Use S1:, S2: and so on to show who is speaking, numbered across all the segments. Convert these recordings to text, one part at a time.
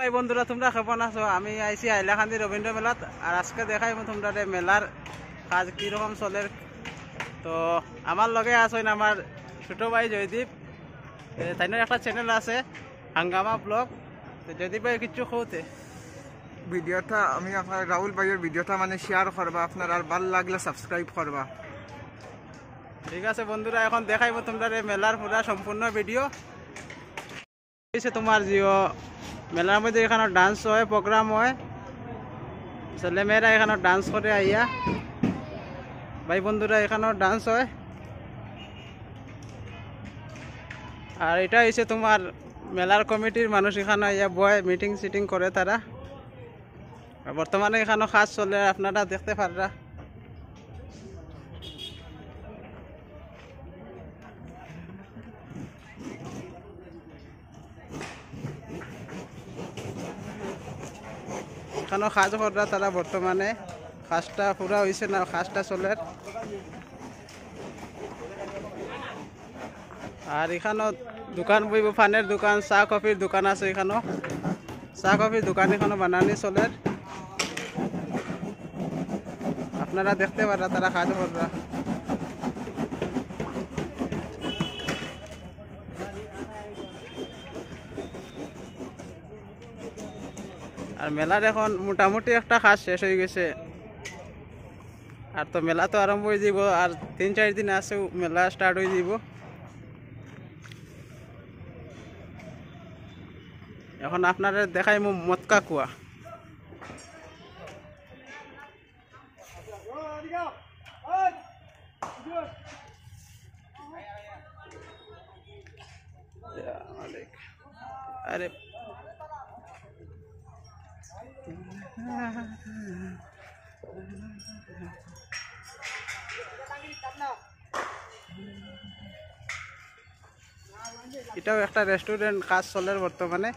S1: ভাই বন্ধুরা তোমরা কেমন আছো? আমি আইছি হাইলাকান্দি রবীন্দ্র মেলাত। আর আজকে দেখাইব তোমরা মেলার কাজ কীরকম চলে। তো আমার লগে আছেন আমার ছোট ভাই জয়দীপ। তাই একটা চ্যানেল আছে হাঙ্গামা ব্লগ। জয়দীপ ভাই কিছু কৌতে
S2: ভিডিওটা আমি আপনার রাহুল ভাইয়ের ভিডিওটা মানে শেয়ার করবা, আপনার আর ভালো লাগলে সাবস্ক্রাইব করবা।
S1: ঠিক আছে বন্ধুরা, এখন দেখাইব তোমরা মেলার পুরা সম্পূর্ণ ভিডিও। তোমার জিও মেলার মধ্যে এখানে ডান্স হয়, প্রোগ্রাম হয়, ছেলেমেয়েরা এখানে ডান্স করে আইয়া। ভাই বন্ধুরা এখানেও ডান্স হয়। আর এটা হচ্ছে তোমার মেলার কমিটির মানুষ এখানে আইয়া বয়, মিটিং সিটিং করে তারা। বর্তমানে এখানে কাজ চলে, আপনারা দেখতে পাররা। এখানেও কাজ করা তারা, বর্তমানে কাজটা পুরা হয়েছে না, কাজটা চলে। আর এখানেও দোকান বইব, পানের দোকান, চা কফির দোকান আছে। এখানেও চা কফির দোকান এখানে বানানি চলে, আপনারা দেখতে পারা তারা কাজ করা। আর মেলার এখন মোটামুটি একটা কাজ শেষ হয়ে গেছে। আর তো মেলা তো আরম্ভ হয়ে যাব, আর 3-4 দিন আছে মেলা স্টার্ট হয়ে যাব। এখন আপনারা দেখাই মটকা কুয়া। আরে এটাও একটা রেস্টুরেন্ট, কাজ চলে বর্তমানে।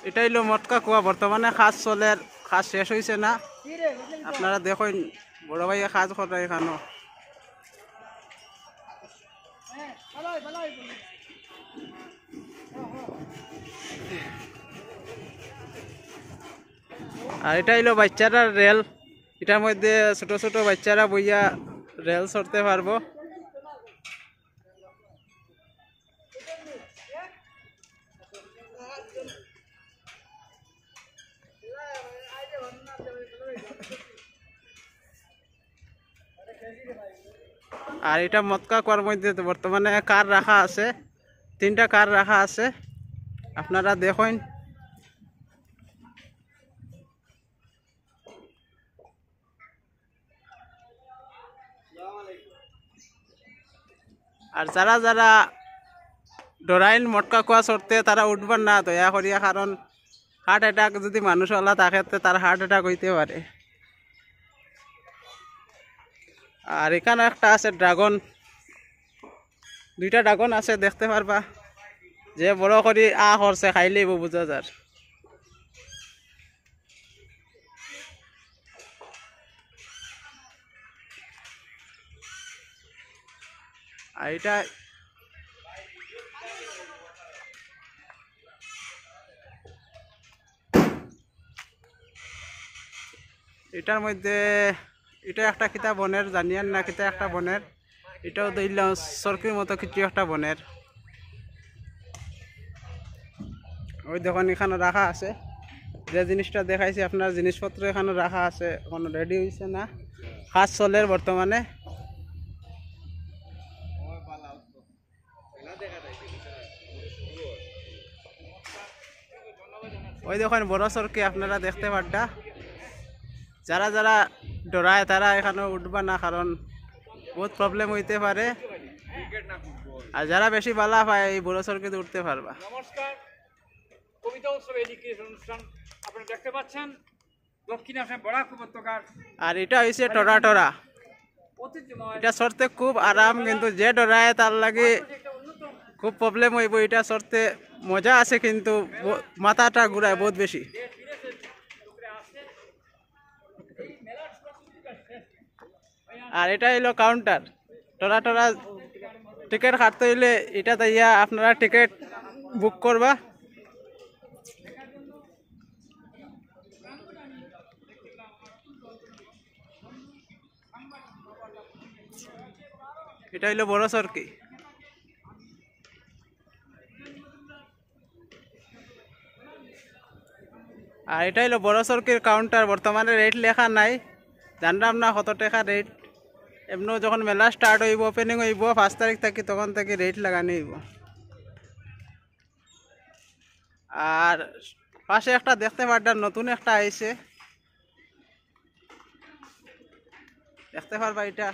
S1: এটা হইলো মটকা কুয়া, বর্তমানে কাজ চলে, কাজ শেষ হয়েছে না। আপনারা দেখুন বড় ভাইয়া কাজ করে এখানে। আর এটা হইলো বাচ্চারা রেল, এটার মধ্যে ছোট ছোট বাচ্চারা বইয়া রেল চড়তে পারবো। আর এটা মটকা কুয়ার মধ্যে বর্তমানে কার রাখা আছে, 3টা কার রাখা আছে, আপনারা দেখুন। আর যারা যারা ডরাইন মটকা কুয়া চড়তে তারা উঠবার না দয়া করিয়া, কারণ হার্ট অ্যাটাক যদি মানুষ হলা তাকে তার হার্ট অ্যাটাক হইতে পারে। আর এখানে একটা আছে ড্রাগন, 2টা ড্রাগন আছে, দেখতে পারবা। যে বড় করি করছে খাইলেই বোঝা যার। আর এটার মধ্যে এটা একটা কিতা বনের, জানিয়ান না কিতা একটা বনের। এটাও দিলাম সরকির মতো কিছু একটা বনের। ওই দেখুন এখানে রাখা আছে, যে জিনিসটা দেখাইছি আপনার জিনিসপত্র এখানে রাখা আছে, এখনো রেডি হয়েছে না, কাজ চলে বর্তমানে। ওই দেখুন বড় সরকি, আপনারা দেখতে পাড্ডা। যারা যারা ডরায় তারা এখানে উঠবা না, কারণ বহুত প্রবলেম হইতে পারে। আর যারা বেশি বালা পায় এই বড় সরকিতে উঠতে পারবা।
S3: নমস্কার, কবিতা উৎসব এডুকেশন অনুষ্ঠান আপনারা দেখতে পাচ্ছেন দক্ষিণ আসাম বরাক উপত্যকার।
S1: আর এটা হয়েছে টরা টরা, এটা চড়তে খুব আরাম, কিন্তু যে ডরায় তার লাগে খুব প্রবলেম হইব। এটা চড়তে মজা আছে, কিন্তু মাথাটা ঘুরায় বহুত বেশি। আর এটা হলো কাউন্টার, টরা টরা টিকিট কাটতে হইলে এটা তাইয়া আপনারা টিকিট বুক করবা। এটা হইলো বড় সরকি। আর এটা হইলো বড় সরকির কাউন্টার। বর্তমানে রেট লেখা নাই, জানলাম না কত টাকা রেট। এমনি যখন মেলা স্টার্ট হইব, ওপেনিং হইব 5 তারিখ থাকি, তখন থেকে রেট লাগানি হইব। আর পাশে একটা দেখতে পারবেন নতুন একটা আইছে, দেখতে পারবা। এটা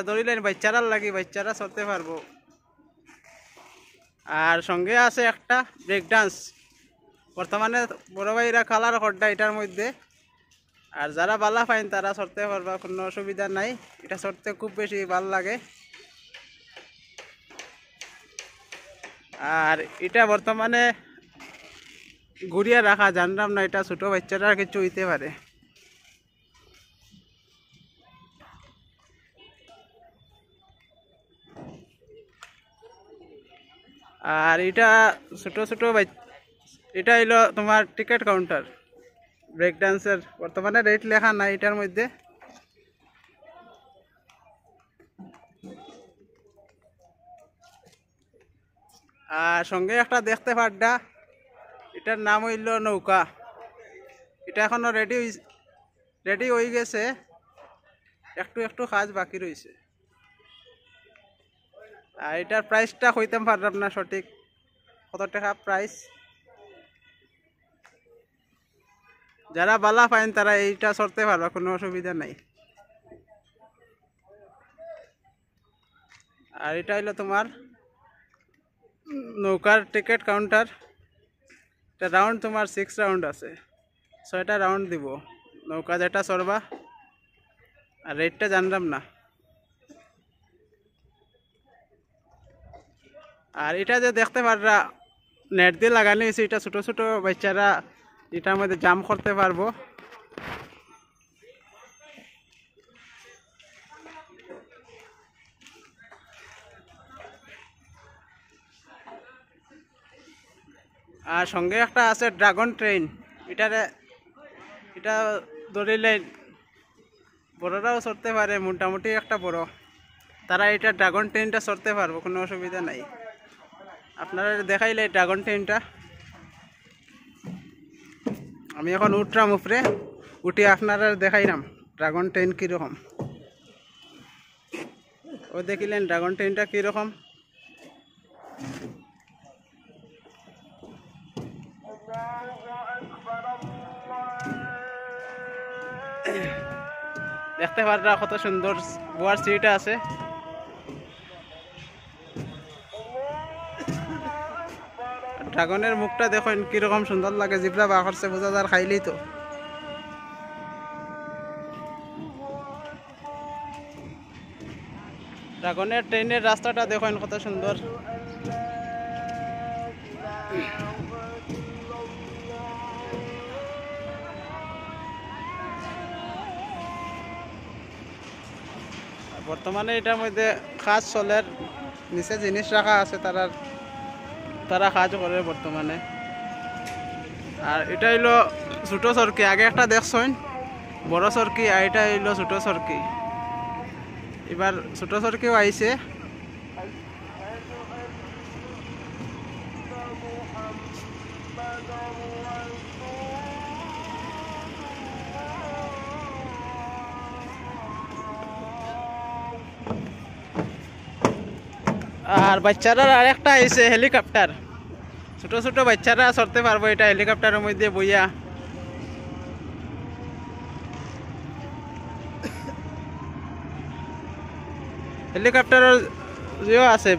S1: ধরিলেন বাচ্চারার লাগি, বাচ্চারা চলতে পারবো। আর সঙ্গে আছে একটা ব্রেক ডান্স। বর্তমানে বড় ভাইরা কালার করডা এটার মধ্যে। আর যারা বালা পাইন তারা চড়তে পারবা, কোনো অসুবিধা নাই। এটা চড়তে খুব বেশি ভালো লাগে। আর এটা বর্তমানে ঘুরিয়ে রাখা, জানলাম না এটা ছোট বাচ্চারা কিছু হইতে পারে। আর এটা ছোট ছোট এটা হইলো তোমার টিকিট কাউন্টার ব্রেক ডান্সের। বর্তমানে রেট লেখা নাই এটার মধ্যে। আর সঙ্গে একটা দেখতে পাড্ডা, এটার নাম হইল নৌকা। এটা এখনো রেডি হয়ে গেছে, একটু একটু কাজ বাকি রয়েছে। আর এটার প্রাইসটা কইতাম পারলাম না সঠিক কত টাকা প্রাইস। যারা বালা পাইন তারা এইটা চড়তে পারবা, কোনো অসুবিধা নাই। আর এটা হইলো তোমার নৌকার টিকিট কাউন্টার। এটা রাউন্ড তোমার 6 রাউন্ড আছে, 6টা রাউন্ড দিব নৌকা যেটা চড়বা। আর রেটটা জানলাম না। আর এটা যে দেখতে পাররা নেট দিয়ে লাগানো হয়েছে, এটা ছোট ছোট বাচ্চারা এটার মধ্যে জাম্প করতে পারবো। আর সঙ্গে একটা আছে ড্রাগন ট্রেন। এটা ধরিলে বড়রাও চড়তে পারে, মোটামুটি একটা বড়, তারা এটা ড্রাগন ট্রেনটা চড়তে পারবো, কোনো অসুবিধা নাই। আপনারা দেখাইলে ড্রাগন ট্রেনটা। আমি এখন উঠলাম উপরে, উঠে আপনারা দেখাইলাম ড্রাগন ট্রেন কীরকম। ও দেখিলেন ড্রাগন ট্রেনটা কীরকম। দেখতে পাররা কত সুন্দর বয়ার সিট আছে। ড্রাগনের মুখটা দেখুন কিরকম সুন্দর লাগে, জিব্রা বা করছে বোঝা যার খাইলেই তো। ড্রাগনের ট্রেনের রাস্তাটা দেখুন কত সুন্দর। বর্তমানে এটার মধ্যে কাজ চলের নিচে জিনিস রাখা আছে, তারা কাজ করে বর্তমানে। আর এটা হইলো ছোট সরকি। আগে একটা দেখছেন বড় সরকি, আর এটা হইলো ছোট সরকি। এবার ছোট সরকিও আইছে। আর বাচ্চারা আরেকটা আইছে হেলিকপ্টার। ছোট ছোট বাচ্চারা চড়তে পারবো এটা হেলিকপ্টারের মধ্যে বইয়া। হেলিকপ্টারের যেও আছে,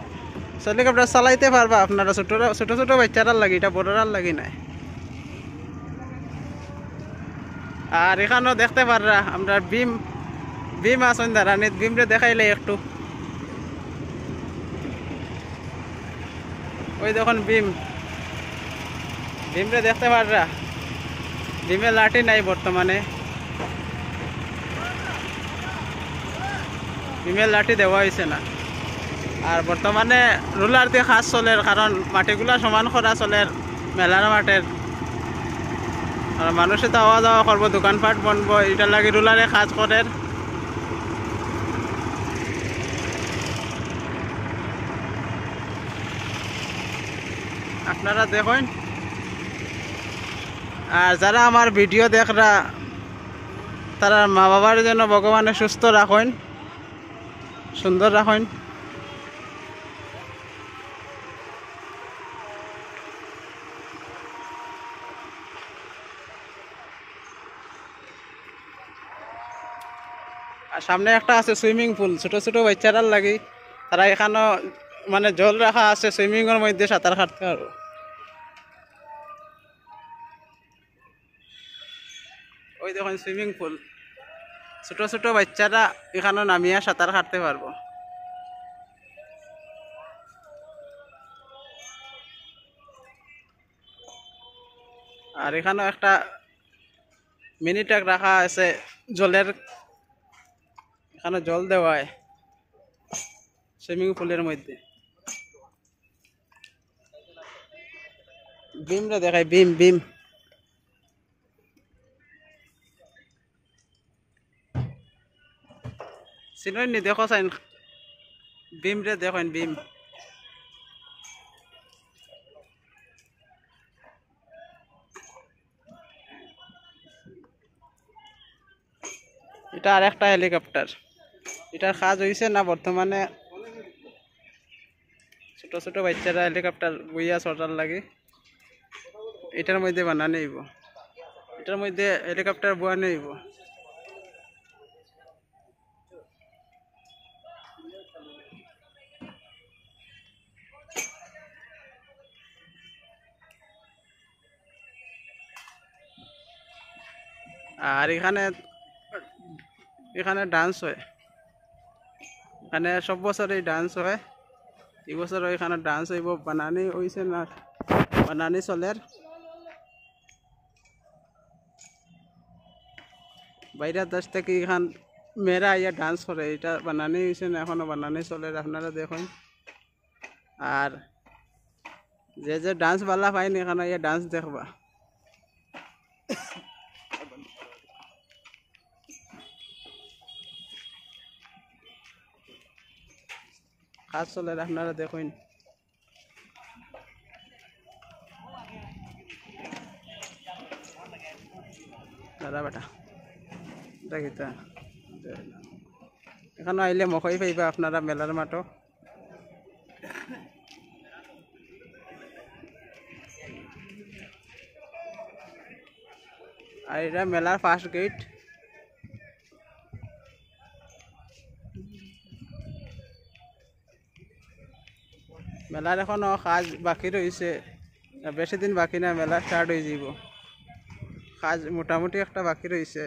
S1: হেলিকপ্টার চালাইতে পারবা আপনারা, ছোট ছোট বাচ্চারার লাগি, এটা বড়রার লাগি নাই। আর এখানেও দেখতে পাররা আমরা বিম আসেন দাঁড়ানিত, বিমরে দেখাইলে একটু। ওই দেখুন ভীমরে দেখতে পাররা, ভীমের লাঠি নাই বর্তমানে। ফিমেল লাঠি দেওয়া হয়েছে না। আর বর্তমানে রুলার দিয়ে কাজ চলের, কারণ মাটিগুলা সমান করা চলের মেলার মাঠের। আর মানুষে তো আওয়া যাওয়া করবো, দোকানপাট বনবো, এটার লাগে রুলারে কাজ করে। আপনারা দেখুন, আর যারা আমার ভিডিও দেখরা তারা মা বাবার যেন ভগবানে সুস্থ রাখেন, সুন্দর রাখেন। আর সামনে একটা আছে সুইমিং পুল, ছোট ছোট বাচ্চারার লাগি। তারা এখানেও মানে জল রাখা আছে, সুইমিংয়ের মধ্যে সাঁতার কাটতে পারবো। ওই দেখুন সুইমিং পুল, ছোট ছোট বাচ্চারা এখানে নামিয়া সাঁতার কাটতে পারবো। আর এখানেও একটা মিনি ট্যাঙ্ক রাখা আছে জলের, এখানে জল দেওয়া হয় সুইমিং পুলের মধ্যে। বিমরা দেখায়, বিম বিম চিনি দেখো চাইন, বিম রে দেখেন বিম। এটা আর একটা হেলিকপ্টার, এটার কাজ হয়েছে না বর্তমানে। ছোট ছোট বাচ্চারা হেলিকপ্টার বইয়া চড়ার লাগে, এটার মধ্যে বানানো হইব, এটার মধ্যে হেলিকপ্টার বানানো হইব। আর এখানে এখানে ডান্স হয়, এখানে সব বছরই ডান্স হয়। এই বছর এখানে ডান্স হইব, বানানি হয়েছে না, বানানি চলের। বাইরের দেশ থেকে এখান মেয়েরা ইয়া ডান্স করে, এটা বানানি হয়েছে না, এখনো বানানি চলের, আপনারা দেখুন। আর যে যে ডান্স বালা পাইনি এখানে ইয়া ডান্স দেখবা। কাজ চলে, আপনারা দেখুন। দাদা বেটা দেখিতা এখানে আইলে মকই পাইবা আপনারা মেলার মাঠও। আর এটা মেলার ফার্স্ট গেট। মেলার এখনো কাজ বাকি রয়েছে, বেশি দিন বাকি না, মেলা স্টার্ট হয়ে যাব। কাজ মোটামুটি একটা বাকি রয়েছে।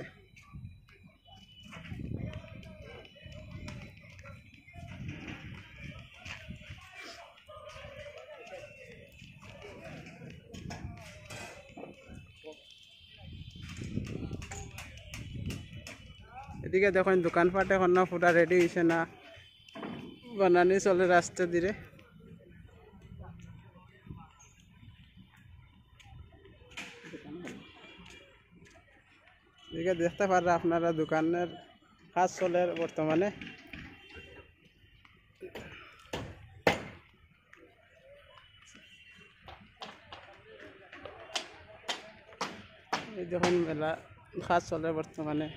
S1: এদিকে দেখুন দোকানপাট এখনো পুরা রেডি হয়েছে না, বানানি চলে রাস্তা ধীরে। এদিকে দেখতে পারা আপনারা দোকানের কাজ চলে বর্তমানে। এই দেখুন মেলা কাজ চলে বর্তমানে।